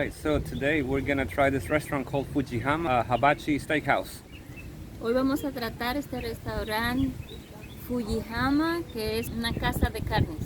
Alright, so today we're gonna try this restaurant called Fujiyama Hibachi Steakhouse. Hoy vamos a tratar este restaurante Fujiyama, que es una casa de carnes.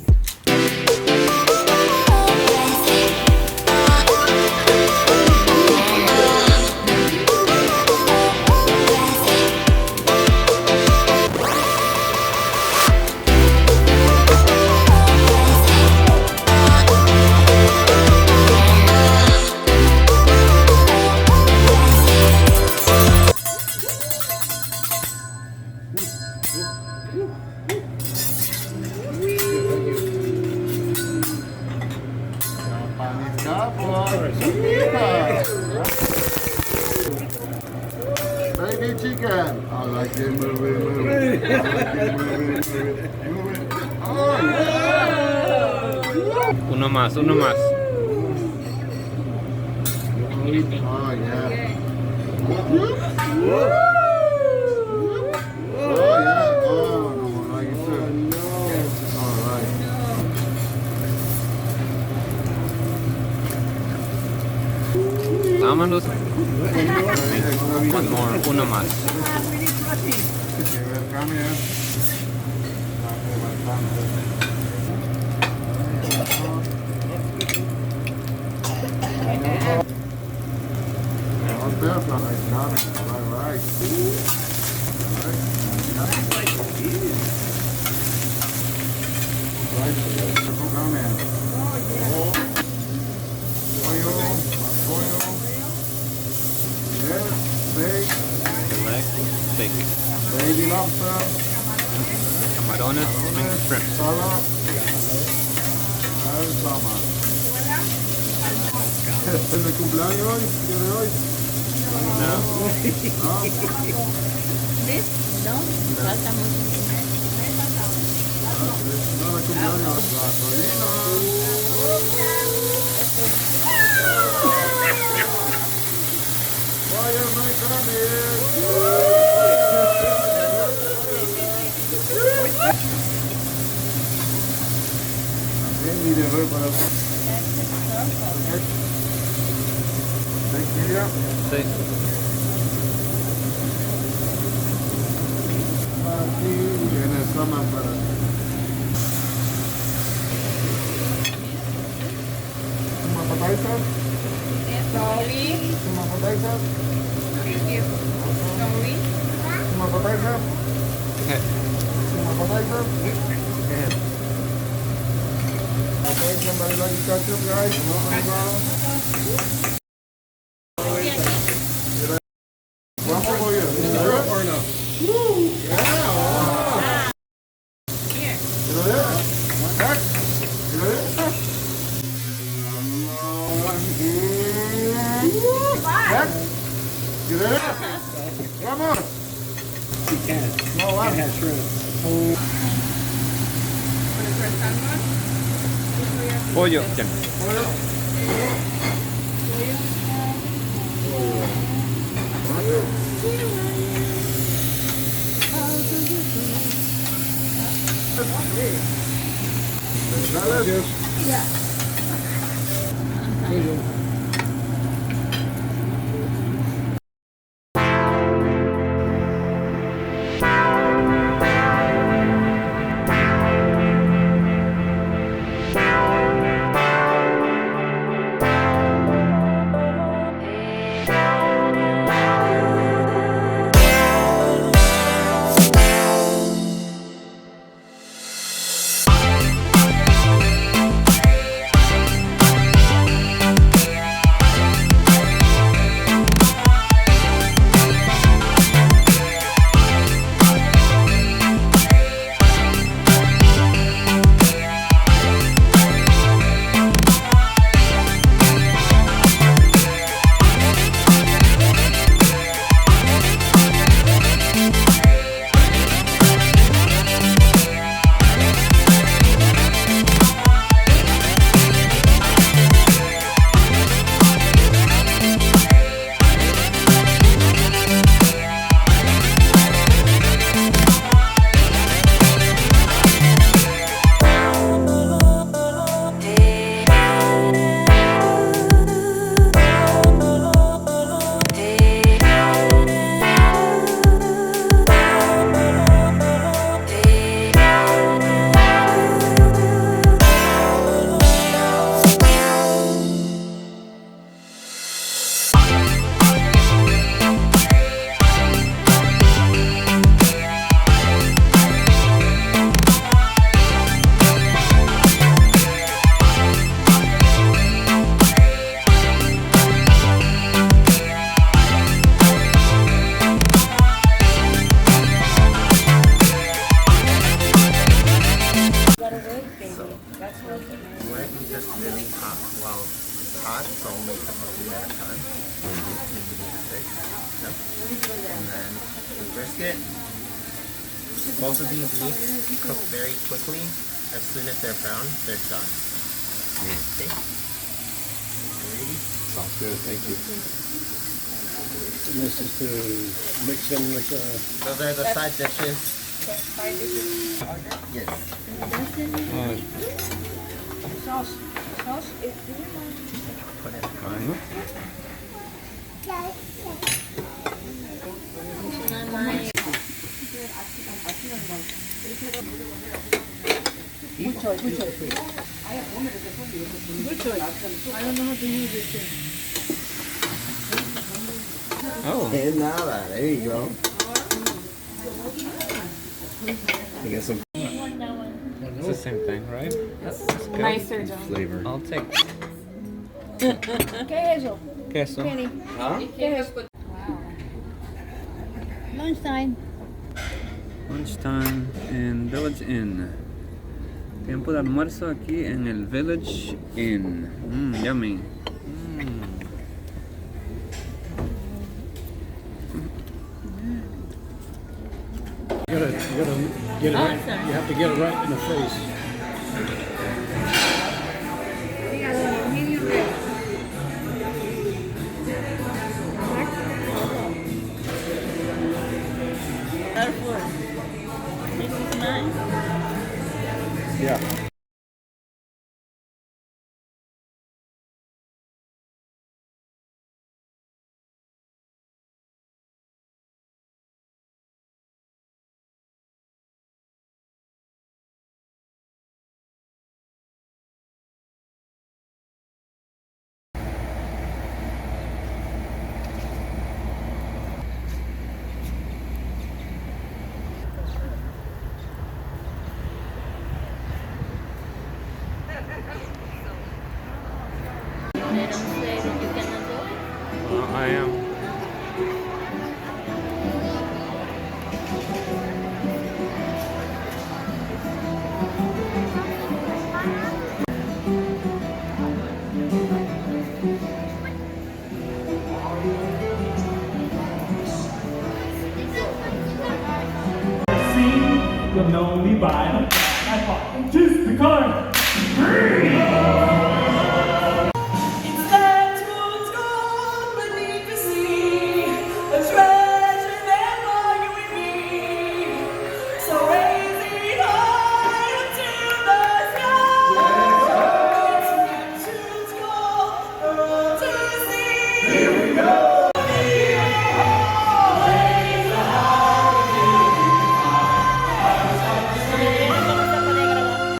Baby chicken. I like it, move it, move it. I like it, move it, move it. Oh, yeah. Uno más, uno más. Oh, yeah. Oh, yeah. Oh, no, I like it too. All right. Vámonos. One more, uno más. Come here. Steak. Baby lobster. Camarones and shrimp. Salad. Salmon. ¿Es el cumpleaños hoy? ¿Día de hoy? No. ¿No? ¿Ves? No, falta mucho. No, el cumpleaños. Gasolina. Vaya, no hay carne. Ni de ver para tequila. Sí. Aquí viene salmon para some appetizers. Sorry. Some appetizers. Thank you. Sorry. Some appetizers. Okay. Some appetizers. Okay, somebody like ketchup, guys? No, one for you. Is that good or no? Woo! Yeah! Here. You know that? Next. You know that? Next. You know that? Come on. You can. No, You what? can have shrimp. For the first salmon. Pollo. Yan. You want to eat this really hot. Well, it's hot, so only cook a few at a time. Maybe 6. Yep. And then the brisket. Both of these meats cook very quickly. As soon as they're brown, they're done. Okay. Ready? Sounds good, thank you. And this is to mix in with Those are the side dishes. Yes. Sauce. Sauce? Put it Good choice. Good choice. Good choice. I don't know how to use this thing. Oh, And nada, there you go. I get some it's the same thing, right? That's good. Nicer. flavor. I'll take ¿Qué es eso? queso. Kenny. Huh? ¿Qué es? Lunchtime. Lunchtime in Village Inn. Tiempo de almuerzo aquí en el Village Inn. Yummy. you gotta get it right. sorry. You have to get it right in the face. Medium rare. This is nice. Yeah. They don't say that you cannot do it. Well, I am. You'll know me by the fact I fought just because.